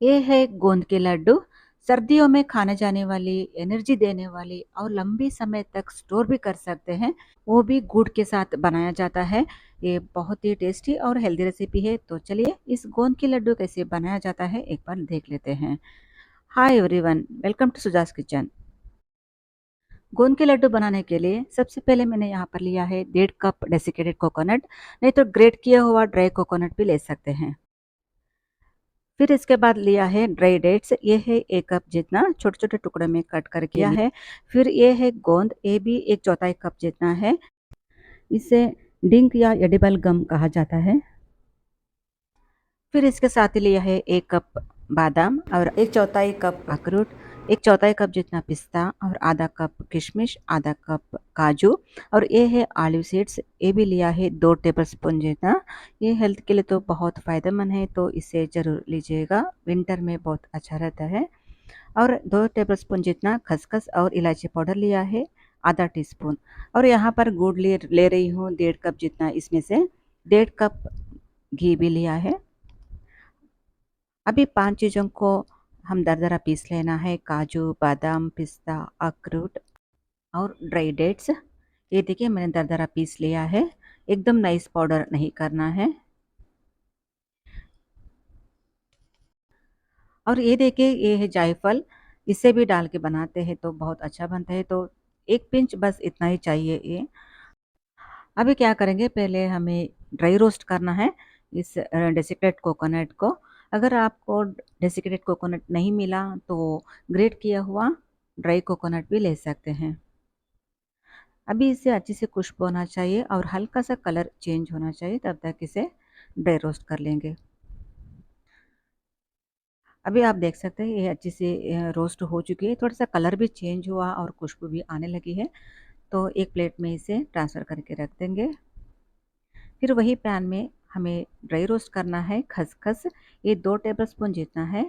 ये है गोंद के लड्डू। सर्दियों में खाने जाने वाली, एनर्जी देने वाली और लंबी समय तक स्टोर भी कर सकते हैं। वो भी गुड़ के साथ बनाया जाता है। ये बहुत ही टेस्टी और हेल्दी रेसिपी है। तो चलिए इस गोंद के लड्डू कैसे बनाया जाता है एक बार देख लेते हैं। Hi everyone, welcome to Suja's kitchen. गोंद के लड्डू बनाने के लिए सबसे पहले मैंने यहाँ पर लिया है 1.5 कप डेसिकेटेड कोकोनट। नहीं तो ग्रेट किया हुआ ड्राई कोकोनट भी ले सकते हैं। फिर इसके बाद लिया है ड्राई डेट्स, ये है 1 कप जितना, छोटे छोटे टुकड़े में कट करके लिया है। फिर ये है गोंद, ये भी 1/4 कप जितना है। इसे डिंक या एडिबल गम कहा जाता है। फिर इसके साथ ही लिया है 1 कप बादाम और 1/4 कप अखरोट, 1/4 कप जितना पिस्ता और आधा कप किशमिश, आधा कप काजू। और ये है ऑलिव सीड्स, ये भी लिया है 2 टेबल स्पून जितना। ये हेल्थ के लिए तो बहुत फ़ायदेमंद है, तो इसे ज़रूर लीजिएगा, विंटर में बहुत अच्छा रहता है। और 2 टेबल स्पून जितना खसखस और इलायची पाउडर लिया है, आधा टीस्पून। और यहाँ पर गुड़ ले ले रही हूँ 1.5 कप जितना, इसमें से 1.5 कप घी भी लिया है। अभी 5 चीज़ों को हम दरदरा पीस लेना है। काजू, बादाम, पिस्ता, अखरोट और ड्राई डेट्स। ये देखिए मैंने दरदरा पीस लिया है, एकदम नाइस पाउडर नहीं करना है। और ये देखिए ये है जायफल, इसे भी डाल के बनाते हैं तो बहुत अच्छा बनता है। तो 1 पिंच बस इतना ही चाहिए ये। अभी क्या करेंगे, पहले हमें ड्राई रोस्ट करना है इस डेसिकेटेड कोकोनट को। अगर आपको डेसिकेटेड कोकोनट नहीं मिला तो ग्रेट किया हुआ ड्राई कोकोनट भी ले सकते हैं। अभी इसे अच्छी से खुशबू होना चाहिए और हल्का सा कलर चेंज होना चाहिए, तब तक इसे ड्राई रोस्ट कर लेंगे। अभी आप देख सकते हैं ये अच्छी से रोस्ट हो चुकी है, थोड़ा सा कलर भी चेंज हुआ और खुशबू भी आने लगी है। तो एक प्लेट में इसे ट्रांसफ़र करके रख देंगे। फिर वही पैन में हमें ड्राई रोस्ट करना है खसखस, ये 2 टेबल स्पून जितना है।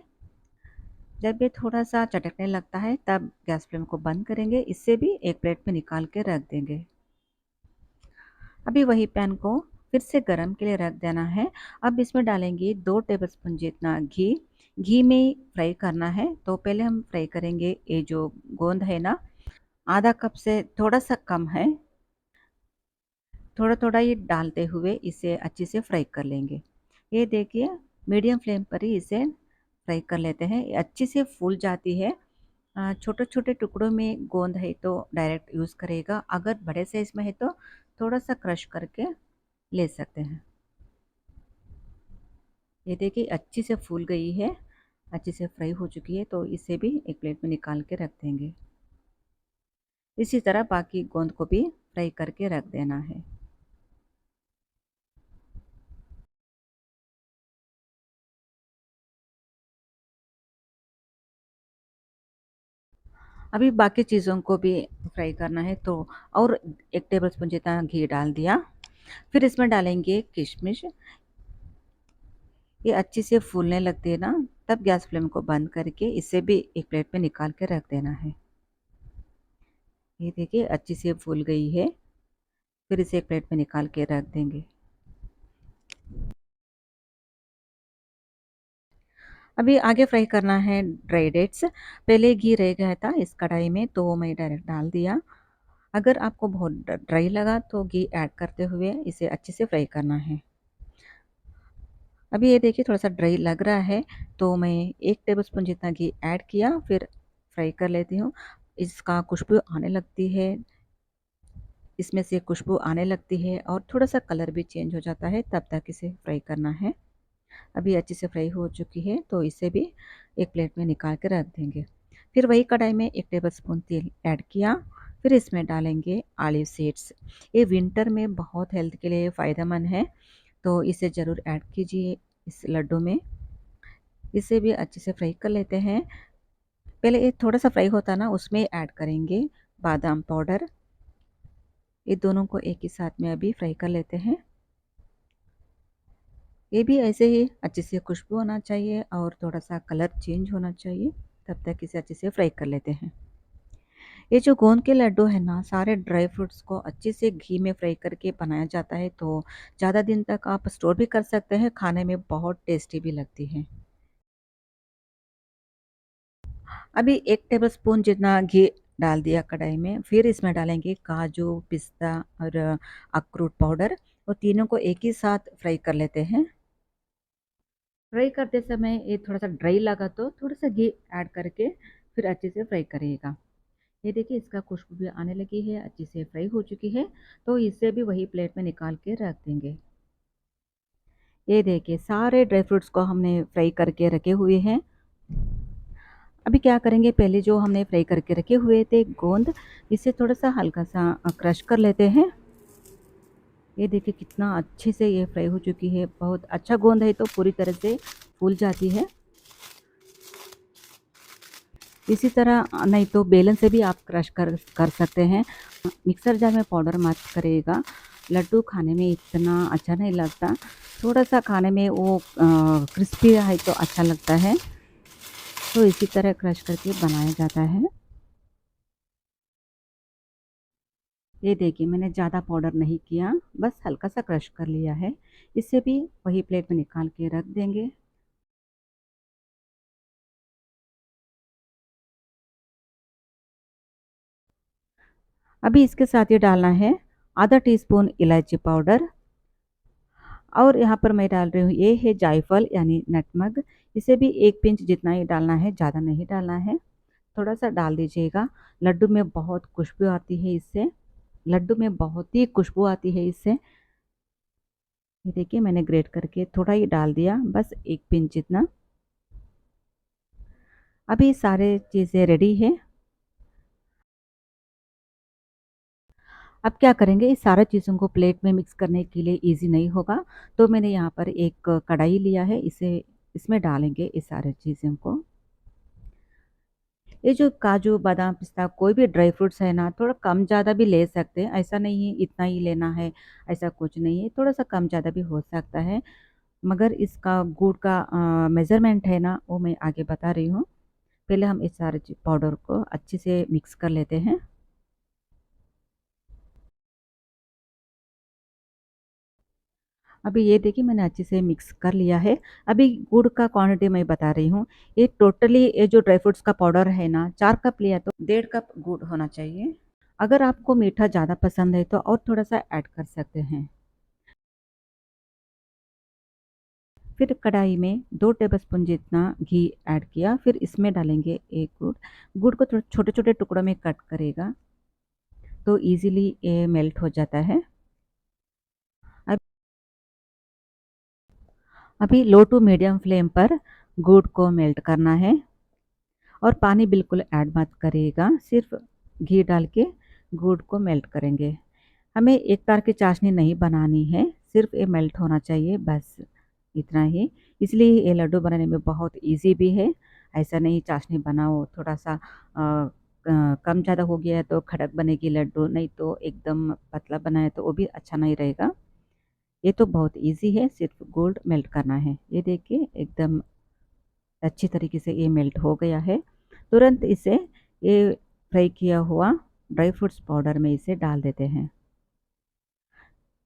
जब ये थोड़ा सा चटकने लगता है तब गैस फ्लेम को बंद करेंगे, इससे भी एक प्लेट में निकाल के रख देंगे। अभी वही पैन को फिर से गरम के लिए रख देना है। अब इसमें डालेंगे 2 टेबल स्पून जितना घी। घी में फ्राई करना है, तो पहले हम फ्राई करेंगे ये जो गोंद है ना, आधा कप से थोड़ा सा कम है। थोड़ा थोड़ा ये डालते हुए इसे अच्छे से फ्राई कर लेंगे। ये देखिए मीडियम फ्लेम पर ही इसे फ्राई कर लेते हैं, ये अच्छी से फूल जाती है। छोटे छोटे टुकड़ों में गोंद है तो डायरेक्ट यूज़ करेगा, अगर बड़े साइज़ में है तो थोड़ा सा क्रश करके ले सकते हैं। ये देखिए अच्छी से फूल गई है, अच्छे से फ्राई हो चुकी है, तो इसे भी एक प्लेट में निकाल के रख देंगे। इसी तरह बाकी गोंद को भी फ्राई करके रख देना है। अभी बाकी चीज़ों को भी फ्राई करना है, तो और 1 टेबल स्पून जितना घी डाल दिया। फिर इसमें डालेंगे किशमिश। ये अच्छी से फूलने लगती है ना, तब गैस फ्लेम को बंद करके इसे भी एक प्लेट में निकाल के रख देना है। ये देखिए अच्छी से फूल गई है, फिर इसे एक प्लेट में निकाल के रख देंगे। अभी आगे फ्राई करना है ड्राई डेट्स। पहले घी रह गया था इस कढ़ाई में, तो मैं डायरेक्ट डाल दिया। अगर आपको बहुत ड्राई लगा तो घी ऐड करते हुए इसे अच्छे से फ्राई करना है। अभी ये देखिए थोड़ा सा ड्राई लग रहा है, तो मैं 1 टेबल स्पून जितना घी ऐड किया, फिर फ्राई कर लेती हूँ। इसका खुशबू आने लगती है, इसमें से खुशबू आने लगती है और थोड़ा सा कलर भी चेंज हो जाता है, तब तक इसे फ्राई करना है। अभी अच्छे से फ्राई हो चुकी है, तो इसे भी एक प्लेट में निकाल के रख देंगे। फिर वही कढ़ाई में 1 टेबल स्पून तेल ऐड किया। फिर इसमें डालेंगे ऑलिव सीड्स। ये विंटर में बहुत हेल्थ के लिए फ़ायदेमंद है, तो इसे ज़रूर ऐड कीजिए इस लड्डू में। इसे भी अच्छे से फ्राई कर लेते हैं। पहले ये थोड़ा सा फ्राई होता ना, उसमें ऐड करेंगे बादाम पाउडर। ये दोनों को एक ही साथ में अभी फ्राई कर लेते हैं। ये भी ऐसे ही अच्छे से खुशबू होना चाहिए और थोड़ा सा कलर चेंज होना चाहिए, तब तक इसे अच्छे से फ्राई कर लेते हैं। ये जो गोंद के लड्डू है ना, सारे ड्राई फ्रूट्स को अच्छे से घी में फ्राई करके बनाया जाता है, तो ज़्यादा दिन तक आप स्टोर भी कर सकते हैं, खाने में बहुत टेस्टी भी लगती है। अभी 1 टेबलस्पून जितना घी डाल दिया कढ़ाई में, फिर इसमें डालेंगे काजू, पिस्ता और अखरोट पाउडर और तीनों को एक ही साथ फ्राई कर लेते हैं। फ्राई करते समय ये थोड़ा-सा ड्राई लगा तो थोड़ा-सा घी ऐड करके फिर अच्छे से फ्राई करिएगा। ये देखिए इसका खुशबू भी आने लगी है, अच्छे से फ्राई हो चुकी है, तो इसे भी वही प्लेट में निकाल के रख देंगे। ये देखिए सारे ड्राई फ्रूट्स को हमने फ्राई करके रखे हुए हैं। अभी क्या करेंगे, पहले जो हमने फ्राई करके रखे हुए थे गोंद, इसे थोड़ा-सा हल्का-सा क्रश कर लेते हैं। ये देखिए कितना अच्छे से ये फ्राई हो चुकी है, बहुत अच्छा गोंद है तो पूरी तरह से फूल जाती है। इसी तरह नहीं तो बेलन से भी आप क्रश कर कर सकते हैं। मिक्सर जार में पाउडर मत करिएगा, लड्डू खाने में इतना अच्छा नहीं लगता। थोड़ा-सा खाने में वो क्रिस्पी है तो अच्छा लगता है, तो इसी तरह क्रश करके बनाया जाता है। ये देखिए मैंने ज़्यादा पाउडर नहीं किया, बस हल्का-सा क्रश कर लिया है। इसे भी वही प्लेट में निकाल के रख देंगे। अभी इसके साथ ये डालना है आधा टीस्पून इलायची पाउडर और यहाँ पर मैं डाल रही हूँ ये है जायफल यानी नटमग। इसे भी 1 पिंच जितना ही डालना है, ज़्यादा नहीं डालना है। थोड़ा-सा डाल दीजिएगा, लड्डू में बहुत खुशबू आती है इससे। लड्डू में बहुत ही खुशबू आती है इससे। ये देखिए मैंने ग्रेट करके थोड़ा ही डाल दिया, बस 1 पिंच जितना। अभी सारे चीज़ें रेडी है। अब क्या करेंगे, इस सारा चीज़ों को प्लेट में मिक्स करने के लिए ईज़ी नहीं होगा, तो मैंने यहाँ पर एक कढ़ाई लिया है, इसे इसमें डालेंगे इस सारे चीज़ों को। ये जो काजू, बादाम, पिस्ता कोई भी ड्राई फ्रूट्स है ना, थोड़ा कम ज़्यादा भी ले सकते हैं, ऐसा नहीं है इतना ही लेना है, ऐसा कुछ नहीं है, थोड़ा-सा कम ज़्यादा भी हो सकता है। मगर इसका गुड़ का मेज़रमेंट है ना, वो मैं आगे बता रही हूँ। पहले हम इस सारे पाउडर को अच्छे से मिक्स कर लेते हैं। अभी ये देखिए मैंने अच्छे से मिक्स कर लिया है। अभी गुड़ का क्वांटिटी मैं बता रही हूँ। ये टोटली ये जो ड्राई फ्रूट्स का पाउडर है ना, 4 कप लिया तो 1.5 कप गुड़ होना चाहिए। अगर आपको मीठा ज़्यादा पसंद है तो और थोड़ा-सा ऐड कर सकते हैं। फिर कढ़ाई में 2 टेबलस्पून जितना घी ऐड किया, फिर इसमें डालेंगे एक गुड़। गुड़ को थोड़ा छोटे-छोटे टुकड़ों में कट करेगा, तो ईज़िली ये मेल्ट हो जाता है। अब अभी लो टू मीडियम फ्लेम पर गुड़ को मेल्ट करना है और पानी बिल्कुल ऐड मत करिएगा, सिर्फ घी डाल के गुड़ को मेल्ट करेंगे। हमें एक तार की चाशनी नहीं बनानी है, सिर्फ ये मेल्ट होना चाहिए बस, इतना ही। इसलिए ये लड्डू बनाने में बहुत ईज़ी भी है। ऐसा नहीं चाशनी बनाओ थोड़ा-सा कम ज़्यादा हो गया है तो खड़क बनेगी लड्डू, नहीं तो एकदम पतला बनाए तो वो भी अच्छा नहीं रहेगा। ये तो बहुत ईज़ी है, सिर्फ गुड़ मेल्ट करना है। ये देखिए एकदम अच्छी तरीके से ये मेल्ट हो गया है। तुरंत इसे ये फ्राई किया हुआ ड्राई फ्रूट्स पाउडर में इसे डाल देते हैं।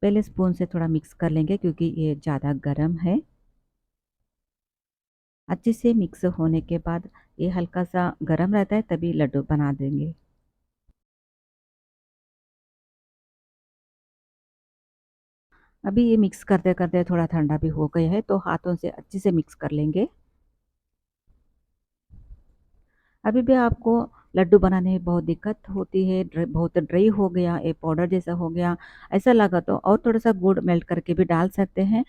पहले स्पून से थोड़ा मिक्स कर लेंगे क्योंकि ये ज़्यादा गर्म है। अच्छे से मिक्स होने के बाद ये हल्का-सा गरम रहता है तभी लड्डू बना देंगे। अभी ये मिक्स करते-करते थोड़ा ठंडा भी हो गया है तो हाथों से अच्छे से मिक्स कर लेंगे। अभी भी आपको लड्डू बनाने में बहुत दिक्कत होती है, बहुत ड्राई हो गया, ये पाउडर जैसा हो गया, ऐसा लगा तो और थोड़ा-सा गुड़ मेल्ट करके भी डाल सकते हैं।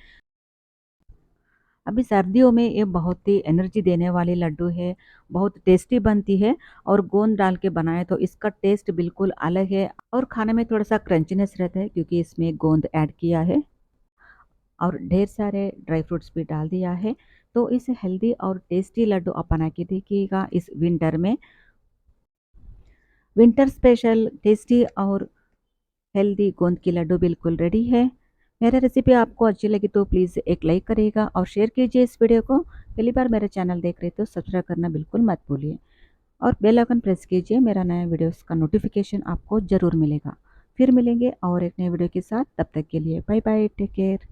अभी सर्दियों में ये बहुत ही एनर्जी देने वाली लड्डू है, बहुत टेस्टी बनती है और गोंद डाल के बनाएँ तो इसका टेस्ट बिल्कुल अलग है और खाने में थोड़ा-सा क्रंचीनेस रहता है क्योंकि इसमें गोंद ऐड किया है और ढेर सारे ड्राई फ्रूट्स भी डाल दिया है। तो इस हेल्दी और टेस्टी लड्डू आप बना के देखिएगा इस विंटर में। विंटर स्पेशल टेस्टी और हेल्दी गोंद की लड्डू बिल्कुल रेडी है। मेरा रेसिपी आपको अच्छी लगी तो प्लीज़ एक लाइक करिएगा और शेयर कीजिए इस वीडियो को। पहली बार मेरा चैनल देख रहे तो सब्सक्राइब करना बिल्कुल मत भूलिए और बेल आइकन प्रेस कीजिए, मेरा नया वीडियोस का नोटिफिकेशन आपको ज़रूर मिलेगा। फिर मिलेंगे और एक नए वीडियो के साथ, तब तक के लिए बाय बाय, टेक केयर।